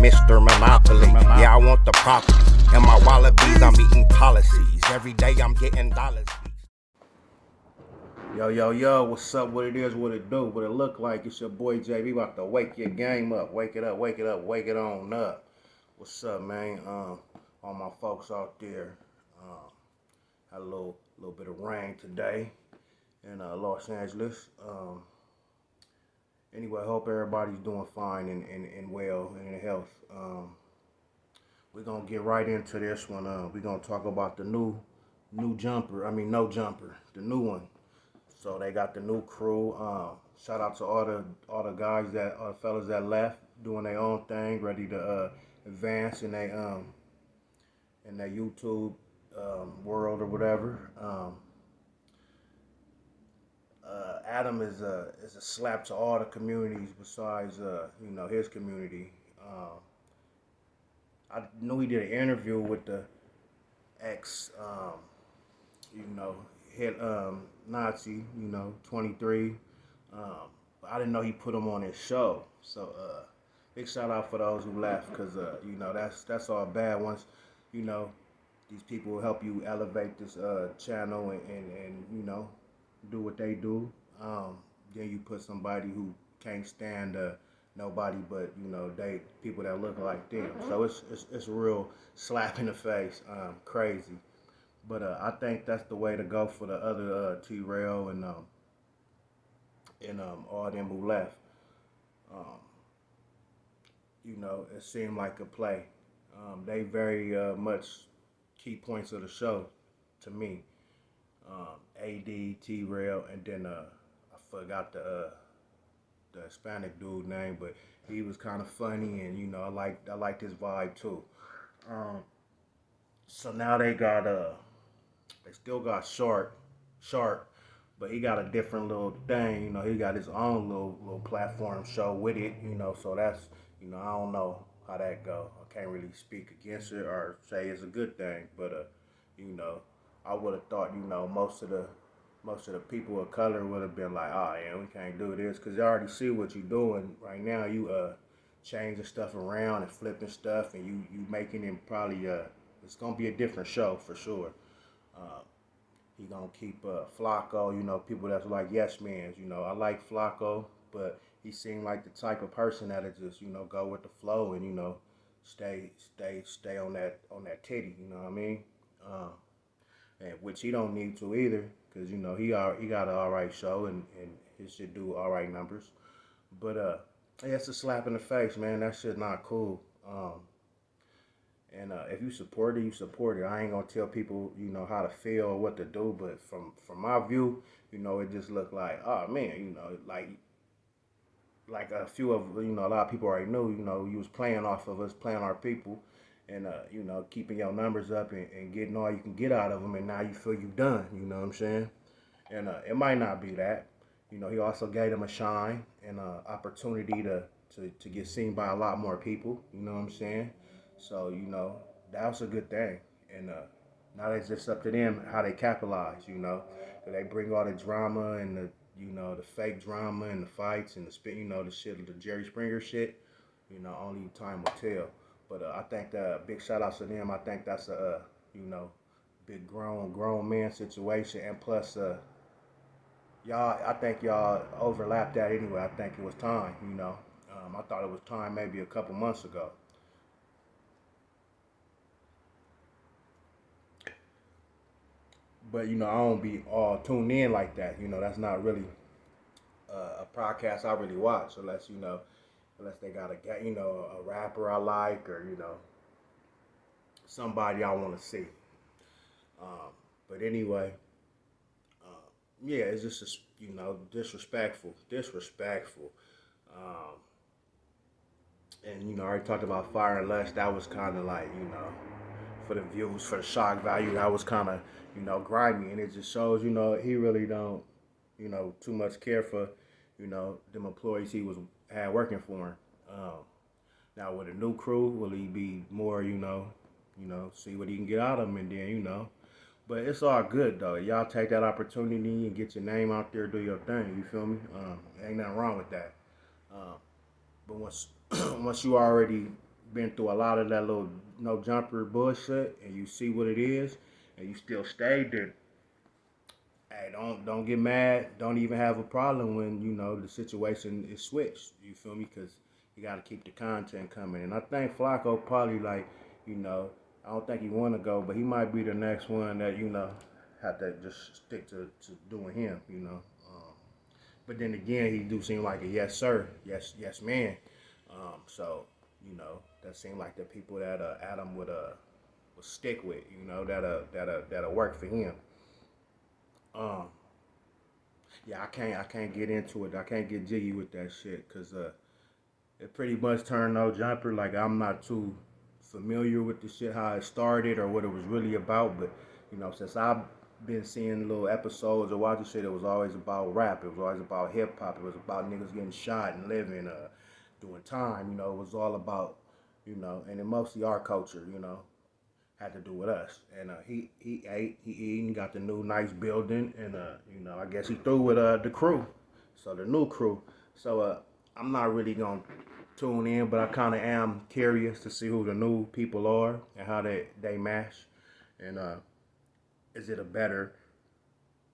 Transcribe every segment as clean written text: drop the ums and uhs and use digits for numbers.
Mr. Monopoly. Yeah, I want the property. And my wallabies, I'm eating policies. Every day I'm getting dollars. Yo, what's up? What it is, what it do, what it look like. It's your boy JB about to wake your game up. Wake it up, wake it on up. What's up, man? All my folks out there. Had a little bit of rain today in Los Angeles. Anyway, I hope everybody's doing fine and well and in health. We're gonna get right into this one. We're gonna talk about the new jumper. I mean, no jumper, the new one. So they got the new crew. Shout out to all the guys fellas that left, doing their own thing, ready to advance in their YouTube world or whatever. Adam is a slap to all the communities besides his community. I knew he did an interview with the ex hit Nazi, 23. I didn't know he put him on his show. So big shout out for those who left, because that's all bad. Once these people will help you elevate this channel and do what they do. Then you put somebody who can't stand nobody but they people that look like them. So it's a real slap in the face. Crazy. But I think that's the way to go for the other T-Rail and all them who left. It seemed like a play. They very much key points of the show to me. AD, T-Rail, and then I forgot the Hispanic dude name, but he was kind of funny, and I liked his vibe too. So now they still got Sharp, but he got a different little thing. He got his own little platform show with it. So that's I don't know how that go. I can't really speak against it or say it's a good thing, but I would have thought most of the people of color would have been like, oh yeah, we can't do this, because they already see what you're doing right now. You changing stuff around and flipping stuff, and you making it probably it's gonna be a different show for sure. He gonna keep Flacco, people that's like yes mans. I like Flacco, but he seemed like the type of person that'll just go with the flow and stay on that titty. You know what I mean? And which he don't need to either, because he got an alright show and he should do alright numbers. But yeah, it's a slap in the face, man. That shit not cool. And if you support it, you support it. I ain't gonna tell people, how to feel or what to do. But from my view, it just looked like, oh man, like a few of, a lot of people already knew, you was playing off of us, playing our people, and keeping your numbers up and getting all you can get out of them. And now you feel you done. You know what I'm saying? And it might not be that. He also gave them a shine and an opportunity to get seen by a lot more people. You know what I'm saying? So, that was a good thing. And now it's just up to them how they capitalize, They bring all the drama and the fake drama and the fights and the shit, the Jerry Springer shit. Only time will tell. But I think that big shout outs to them. I think that's a, big grown man situation. And plus, I think y'all overlapped that anyway. I think it was time, I thought it was time maybe a couple months ago. But, I don't be all tuned in like that. That's not really a podcast I really watch unless they got a rapper I like or, somebody I want to see. But anyway, yeah, it's just, disrespectful. And, I already talked about Fire and Lust. That was kind of like, for the views, for the shock value, that was kind of, grimy. And it just shows, he really don't, too much care for, them employees he had working for him. Now with a new crew, will he be more, see what he can get out of them, and then, but it's all good though. Y'all take that opportunity and get your name out there, do your thing. You feel me? Ain't nothing wrong with that. But once you already, been through a lot of that little no jumper bullshit, and you see what it is, and you still stayed there. Hey, don't get mad. Don't even have a problem when the situation is switched. You feel me? Because you got to keep the content coming. And I think Flacco probably like, you know, I don't think he want to go, but he might be the next one that have to just stick to doing him. But then again, he do seem like a yes sir, yes man. So that seemed like the people that Adam would stick with. That'll work for him. Um, yeah, I can't get into it. I can't get jiggy with that shit because it pretty much turned no jumper. Like I'm not too familiar with the shit how it started or what it was really about. But since I've been seeing little episodes or watching shit, it was always about rap. It was always about hip hop. It was about niggas getting shot and living, doing time. It was all about and then mostly our culture. Had to do with us. And he ate, he eating, got the new nice building, and I guess he threw with the crew, so the new crew. So I'm not really gonna tune in, but I kind of am curious to see who the new people are and how they mash, and is it a better,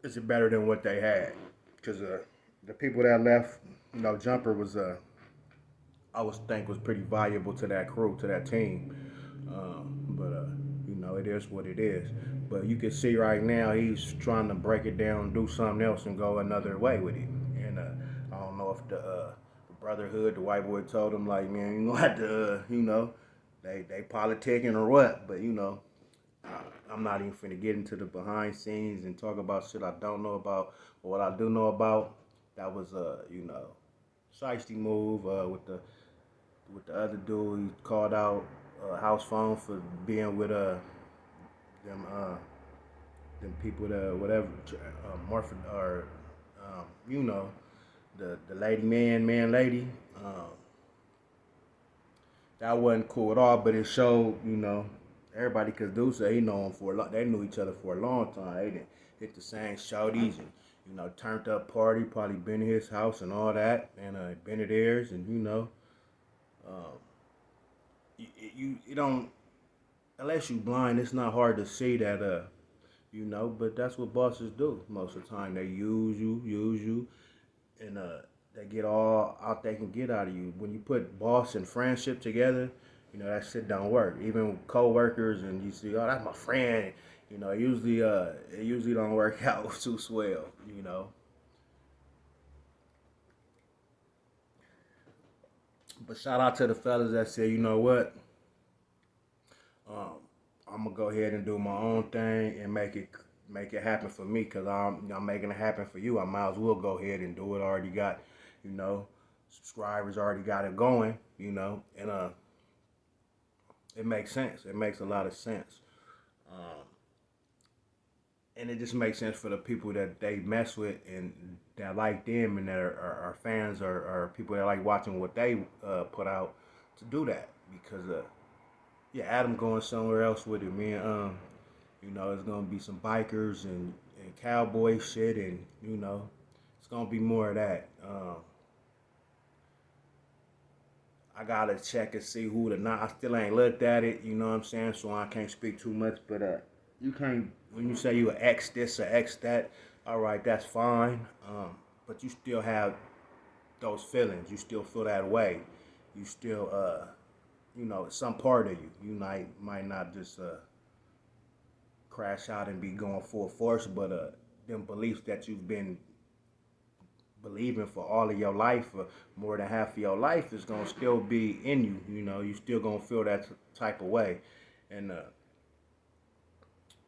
is it better than what they had? Because the people that left, Jumper was I was think was pretty valuable to that crew, to that team. But it is what it is. But you can see right now he's trying to break it down, do something else, and go another way with it. And I don't know if the Brotherhood, the white boy, told him like, man, you gonna have to, they politicking or what. But I'm not even finna get into the behind scenes and talk about shit I don't know about. But what I do know about, that was shiesty move with the other dude. He called out house phone for being with them them people that whatever Morphin or you know the lady man lady. That wasn't cool at all, but it showed everybody could do so. He know him for a lot. They knew each other for a long time. They didn't hit the same shouties and turned up party. Probably been to his house and all that, and been at theirs, and um, you don't unless you blind. It's not hard to see that but that's what bosses do most of the time. They use you, and they get all out they can get out of you. When you put boss and friendship together, that shit don't work. Even co-workers, and you see, oh, that's my friend. It usually don't work out too swell. But shout out to the fellas that said, you know what, um, I'm gonna go ahead and do my own thing and make it happen for me because I'm making it happen for you. I might as well go ahead and do it. I already got, you know, subscribers already got it going, and it makes sense. It makes a lot of sense. Um, and it just makes sense for the people that they mess with and that like them and that are fans or people that like watching what they put out to do that because yeah, Adam going somewhere else with it, man. It's gonna be some bikers and cowboy shit, and it's gonna be more of that. I gotta check and see who the not. I still ain't looked at it. You know what I'm saying? So I can't speak too much. But you can't when you say you an X this or X that. All right, that's fine. But you still have those feelings. You still feel that way. You still some part of you. You might not just crash out and be going full force, but them beliefs that you've been believing for all of your life, or more than half of your life, is gonna still be in you. You still gonna feel that type of way, and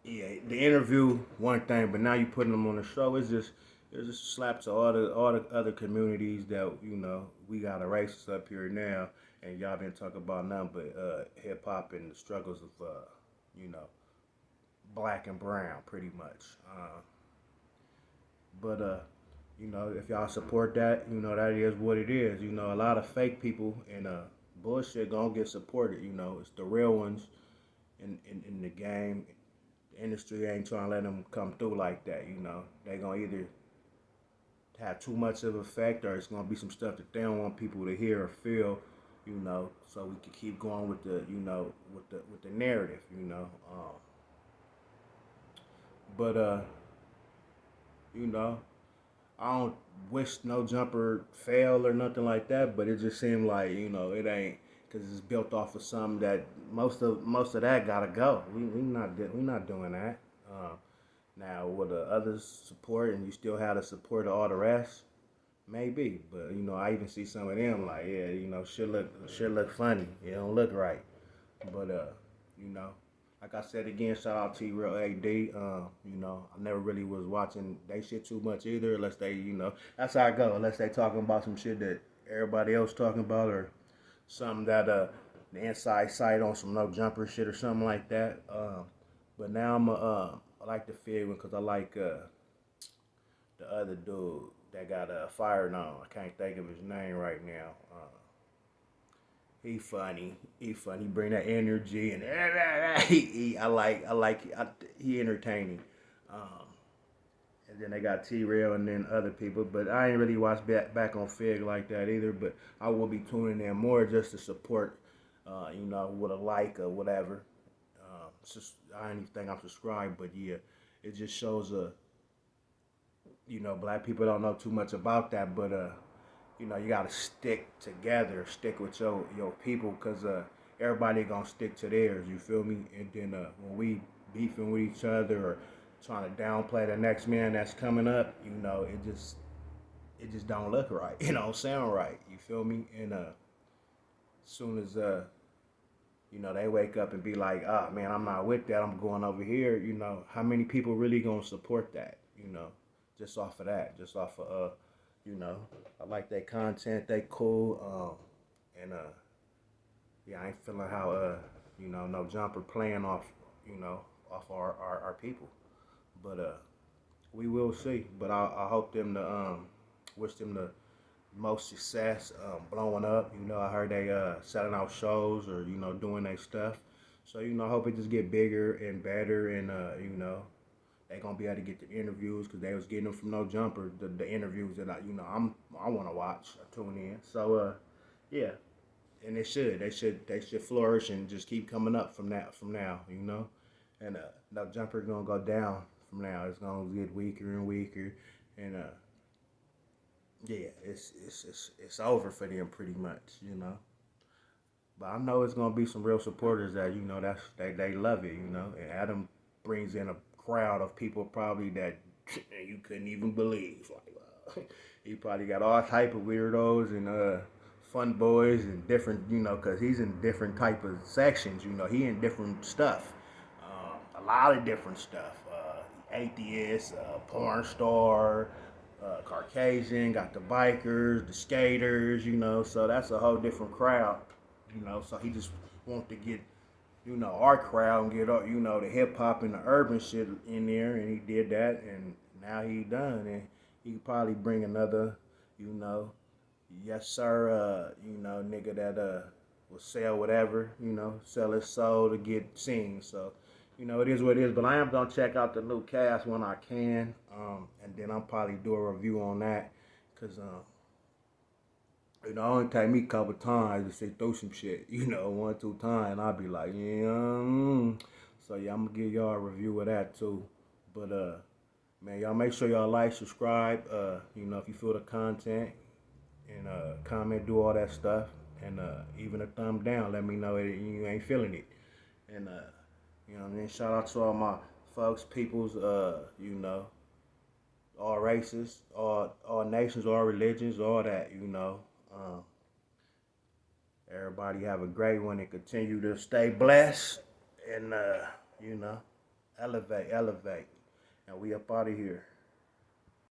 yeah, the interview one thing, but now you putting them on the show is just it's just a slap to all the other communities that we got a racist up here now, and y'all didn't talk about nothing but hip hop and the struggles of you know black and brown pretty much. But if y'all support that, that is what it is. A lot of fake people and bullshit gonna get supported. It's the real ones in the game. The industry ain't trying to let them come through like that. They gonna either have too much of effect, or it's gonna be some stuff that they don't want people to hear or feel, you know, so we can keep going with the, you know, with the narrative, you know. But you know, I don't wish no jumper fail or nothing like that, but it just seemed like, you know, it ain't, because it's built off of something that most of that gotta go. We not doing that. Now, will the others support and you still have the support of all the rest? Maybe, but you know, I even see some of them like, yeah, you know, should look funny. It don't look right, but you know, like I said again, shout out to Real AD. You know, I never really was watching they shit too much either, unless they, you know, that's how I go. Unless they talking about some shit that everybody else talking about, or something that the inside site on some no jumper shit or something like that. But now I like the Fig one because I like the other dude that got fired on. I can't think of his name right now. He funny. He funny. He bring that energy and he entertaining. Um, and then they got T Rail and then other people, but I ain't really watched back on Fig like that either. But I will be tuning in more just to support, you know, with a like or whatever. Just I don't even think I'm subscribed, but yeah, it just shows you know, black people don't know too much about that, but you know, you gotta stick together, stick with your people, cause everybody gonna stick to theirs. You feel me? And then when we beefing with each other or trying to downplay the next man that's coming up, you know, it just don't look right. It don't sound right. You feel me? And soon as you know, they wake up and be like, oh man, I'm not with that. I'm going over here. You know, how many people really gonna support that? You know, just off of that, just off of you know, I like their content. They cool. And yeah, I ain't feeling how you know, no jumper playing off, you know, off our people. But we will see. But I hope them to wish them the most success, blowing up. You know, I heard they selling out shows or you know doing their stuff. So you know, I hope it just get bigger and better, and you know they gonna be able to get the interviews because they was getting them from No Jumper. The interviews that I want to watch, I tune in. So yeah, and they should flourish and just keep coming up from now. You know, and No Jumper gonna go down from now. It's gonna get weaker and weaker, and yeah, it's over for them pretty much, you know. But I know it's gonna be some real supporters that you know they love it, you know. And Adam brings in a crowd of people probably that you couldn't even believe. Like he probably got all type of weirdos and fun boys and different, you know, cause he's in different type of sections. You know, he in different stuff, a lot of different stuff. Atheist, porn star, Caucasian, got the bikers, the skaters, you know, so that's a whole different crowd, you know. So he just want to get, you know, our crowd and get, you know, the hip hop and the urban shit in there, and he did that, and now he done, and he could probably bring another, you know, yes sir, you know, nigga that will sell whatever, you know, sell his soul to get seen. So you know, it is what it is. But I am gonna check out the new cast when I can, and then I'll probably do a review on that, cause you know, it only take me a couple times to sit through some shit. You know, 1, 2 times, and I'll be like, yeah. So yeah, I'm gonna give y'all a review of that too. But man, y'all make sure y'all like, subscribe. You know, if you feel the content, and comment, do all that stuff, and even a thumb down. Let me know that you ain't feeling it, and you know, and then shout out to all my folks, peoples, you know, all races, all nations, all religions, all that, you know. Um, Everybody have a great one and continue to stay blessed and you know, elevate. And we up out of here.